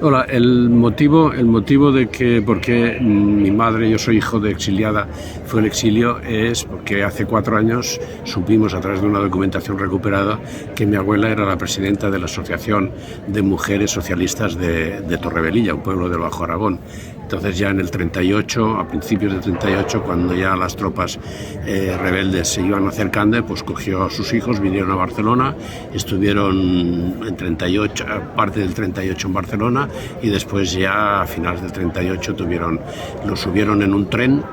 Hola, el motivo de que, porque mi madre, yo soy hijo de exiliada, fue el exilio, es porque hace 4 años supimos a través de una documentación recuperada que mi abuela era la presidenta de la Asociación de Mujeres Socialistas de Torrevelilla, un pueblo del Bajo Aragón. Entonces ya en el 38, a principios del 38, cuando ya las tropas rebeldes se iban acercando, pues cogió a sus hijos, vinieron a Barcelona, estuvieron en 38, parte del 38 en Barcelona, y después ya a finales del 38 los subieron en un tren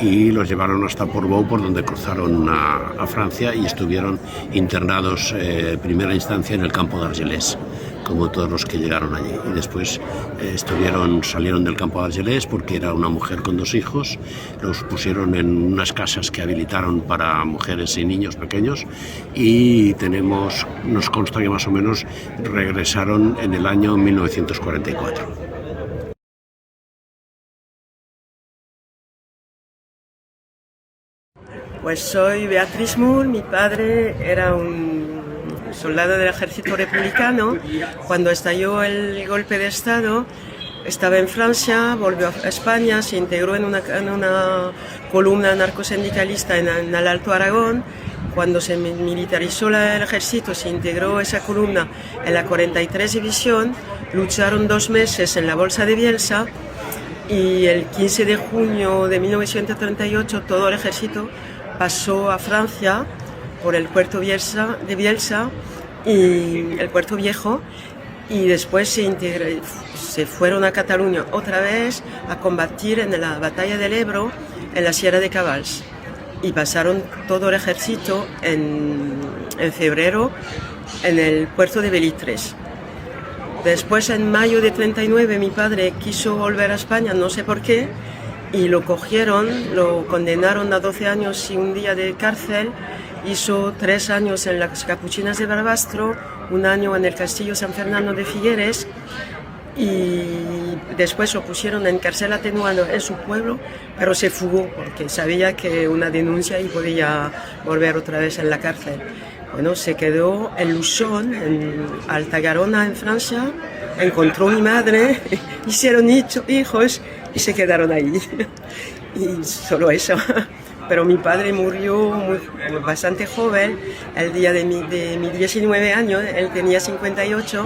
y los llevaron hasta Portbou, por donde cruzaron a Francia y estuvieron internados en primera instancia en el campo de Argelès, como todos los que llegaron allí, y después salieron del campo de Argelès porque era una mujer con 2 hijos, los pusieron en unas casas que habilitaron para mujeres y niños pequeños, y nos consta que más o menos regresaron en el año 1944. Pues soy Beatriz Moore, mi padre era un soldado del ejército republicano. Cuando estalló el golpe de Estado, estaba en Francia, volvió a España, se integró en una columna narcosindicalista en el Alto Aragón. Cuando se militarizó el ejército, se integró esa columna en la 43 División, lucharon 2 meses en la Bolsa de Bielsa, y el 15 de junio de 1938 todo el ejército pasó a Francia por el puerto de Bielsa y el puerto viejo, y después se fueron a Cataluña otra vez a combatir en la batalla del Ebro en la Sierra de Cabals, y pasaron todo el ejército en febrero en el puerto de Belitres. Después, en mayo de 39, mi padre quiso volver a España, no sé por qué, y lo cogieron, lo condenaron a 12 años y 1 día de cárcel. Hizo 3 años en las Capuchinas de Barbastro, 1 año en el Castillo San Fernando de Figueres, y después lo pusieron en cárcel atenuado en su pueblo, pero se fugó porque sabía que una denuncia y podía volver otra vez en la cárcel. Bueno, se quedó en Luchon, en Alta Garona, en Francia, encontró a mi madre, hicieron hijos y se quedaron ahí. Y solo eso. Pero mi padre murió bastante joven, el día de mi 19 años, él tenía 58,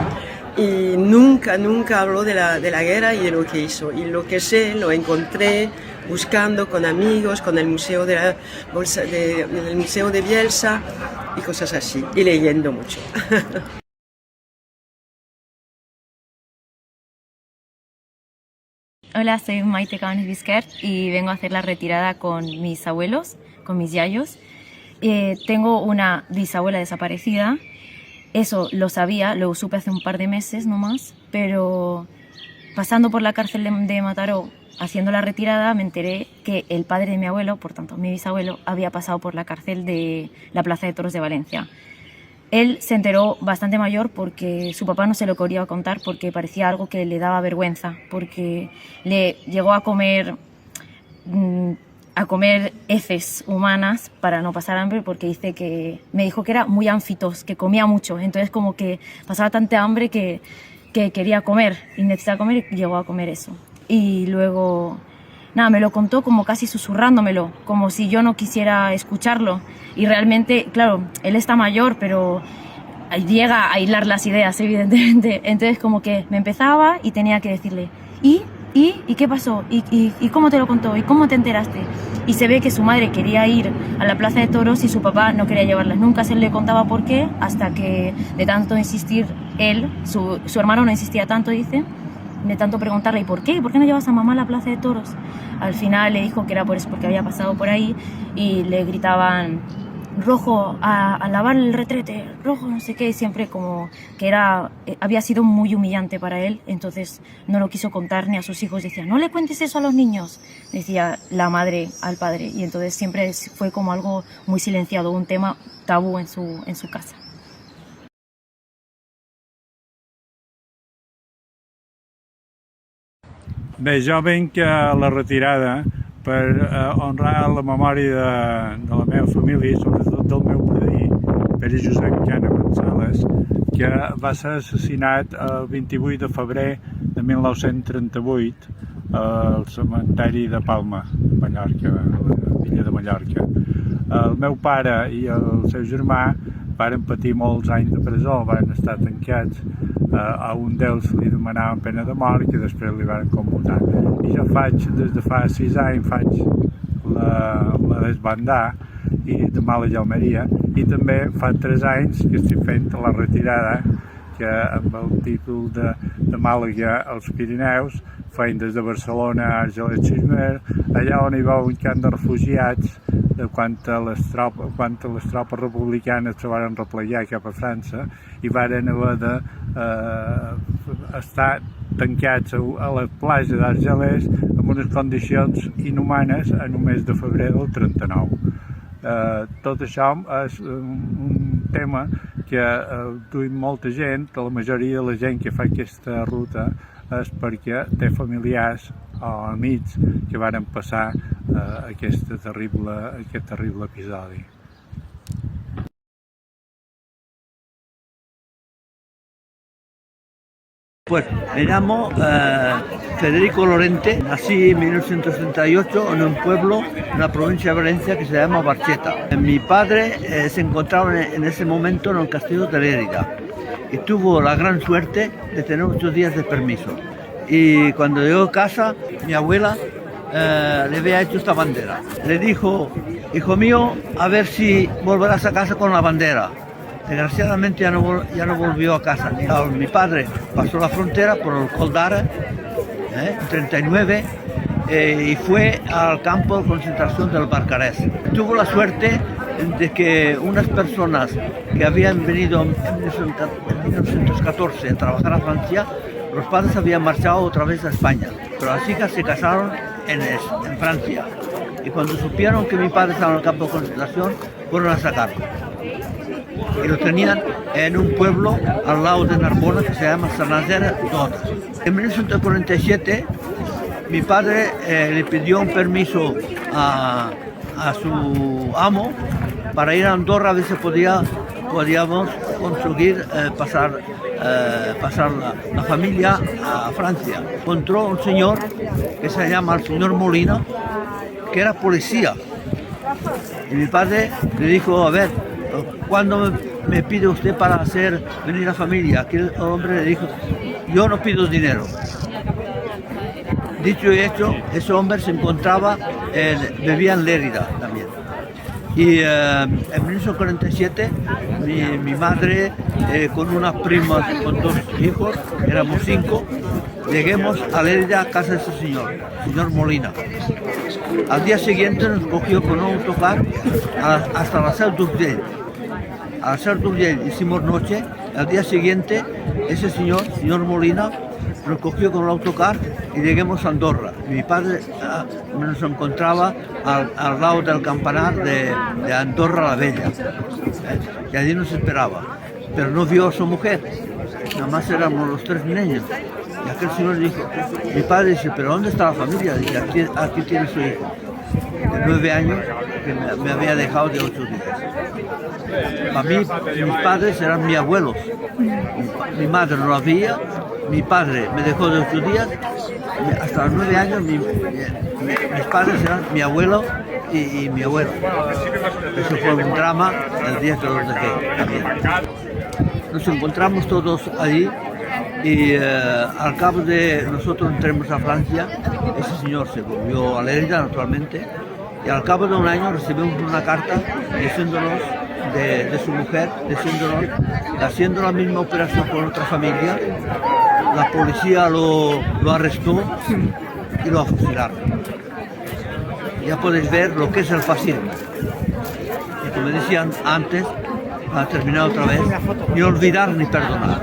y nunca habló de la guerra y de lo que hizo. Y lo que sé, lo encontré buscando con amigos, con el museo el museo de Bielsa y cosas así, y leyendo mucho. Hola, soy Maite Cabanes Bisquert y vengo a hacer la retirada con mis abuelos, con mis yayos. Tengo una bisabuela desaparecida, eso lo sabía, lo supe hace un par de meses nomás, pero pasando por la cárcel de Mataró, haciendo la retirada, me enteré que el padre de mi abuelo, por tanto mi bisabuelo, había pasado por la cárcel de la Plaza de Toros de Valencia. Él se enteró bastante mayor porque su papá no se lo quería contar porque parecía algo que le daba vergüenza, porque le llegó a comer heces humanas para no pasar hambre, porque me dijo que era muy anfitos, que comía mucho, entonces como que pasaba tanta hambre que quería comer y necesitaba comer, y llegó a comer eso. Y luego, nada, me lo contó como casi susurrándomelo, como si yo no quisiera escucharlo. Y realmente, claro, él está mayor, pero llega a hilar las ideas, evidentemente. Entonces como que me empezaba y tenía que decirle, ¿y qué pasó? ¿Y cómo te lo contó? ¿Y cómo te enteraste? Y se ve que su madre quería ir a la Plaza de Toros y su papá no quería llevarlas. Nunca se le contaba por qué, hasta que de tanto insistir él, su hermano no insistía tanto, dice, de tanto preguntarle, ¿y por qué? ¿Por qué no llevas a mamá a la Plaza de Toros? Al final le dijo que era por eso, porque había pasado por ahí, y le gritaban, rojo, a lavar el retrete, rojo, no sé qué, siempre como que había sido muy humillante para él, entonces no lo quiso contar ni a sus hijos. Decía, no le cuentes eso a los niños, decía la madre al padre, y entonces siempre fue como algo muy silenciado, un tema tabú en su casa. Bé, jo vinc a la retirada per honrar la memòria de la meva família i sobretot del meu padrí, era Josep Cana González, que va ser assassinat el 28 de febrer de 1938 al cementeri de Palma, Mallorca, a l'illa de Mallorca. El meu pare i el seu germà varen patir molts anys de presó, van estar tancats. A un d'ells li demanaven pena de mort i després li van commutar. I jo des de fa 6 anys, faig la desbandar de Màlaga a Almeria, i també fa 3 anys que estic fent la retirada, que amb el títol de Màlaga als Pirineus feien des de Barcelona a Argelès-sur-Mer, allà on hi va un camp de refugiats de quan les tropes republicanes se van replegar cap a França i varen haver d'estar tancats a la platja d'Argelès en unes condicions inhumanes en un mes de febrer del 39. Tot això és un tema que duim molta gent, la majoria de la gent que fa aquesta ruta és perquè té familiars o amics que varen passar aquest terrible episodi. Pues me llamo Federico Lorente, nací en 1938 en un pueblo en la provincia de Valencia que se llama Barcheta. Mi padre se encontraba en ese momento en el castillo de Lérida y tuvo la gran suerte de tener 8 días de permiso. Y cuando llegó a casa, mi abuela le había hecho esta bandera. Le dijo: hijo mío, a ver si volverás a casa con la bandera. Desgraciadamente ya no volvió a casa. Mi padre pasó la frontera por el Col d'Ara, en 39, y fue al campo de concentración del Barcarès. Tuvo la suerte de que unas personas que habían venido en 1914 a trabajar a Francia, los padres habían marchado otra vez a España, pero las hijas se casaron en Francia. Y cuando supieron que mi padre estaba en el campo de concentración, fueron a sacarlo. Y lo tenían en un pueblo al lado de Narbona que se llama Saint-Nazaire d'Aude. En 1947 mi padre le pidió un permiso a su amo para ir a Andorra a ver si podíamos conseguir pasar la familia a Francia. Encontró un señor que se llama el señor Molina, que era policía. Y mi padre le dijo: a ver, ¿cuándo me pide usted para venir a la familia? Aquel hombre le dijo: yo no pido dinero. Dicho y hecho, ese hombre se encontraba, vivía en Lérida también. Y en 1947 mi madre con unas primas, con 2 hijos, éramos 5, lleguemos a Lérida a casa de ese señor Molina. Al día siguiente nos cogió con un autocar hasta la Seu d'Urgell. A la Seu d'Urgell hicimos noche. Al día siguiente ese señor Molina, nos cogió con el autocar y lleguemos a Andorra. Mi padre nos encontraba al lado del campanar de Andorra la Bella, y allí nos esperaba. Pero no vio a su mujer, nada más éramos los 3 niños. Y aquel señor dijo, mi padre dice: ¿pero dónde está la familia? Dice: aquí tiene su hijo, de 9 años, que me había dejado de 8 días. Para mí, mis padres eran mis abuelos. Mi madre no la veía, mi padre me dejó de 8 días, hasta los 9 años mis padres eran mi abuelo y mi abuelo. Eso fue un drama el día que los dejé también. Nos encontramos todos allí y al cabo de nosotros entremos a Francia, ese señor se volvió a Lérida naturalmente, y al cabo de un año recibimos una carta diciéndonos de su mujer, diciéndonos que haciendo la misma operación con otra familia, la policía lo arrestó y lo fusilaron. Ya podéis ver lo que es el fascismo. Y como decían antes, para terminar otra vez, ni olvidar ni perdonar.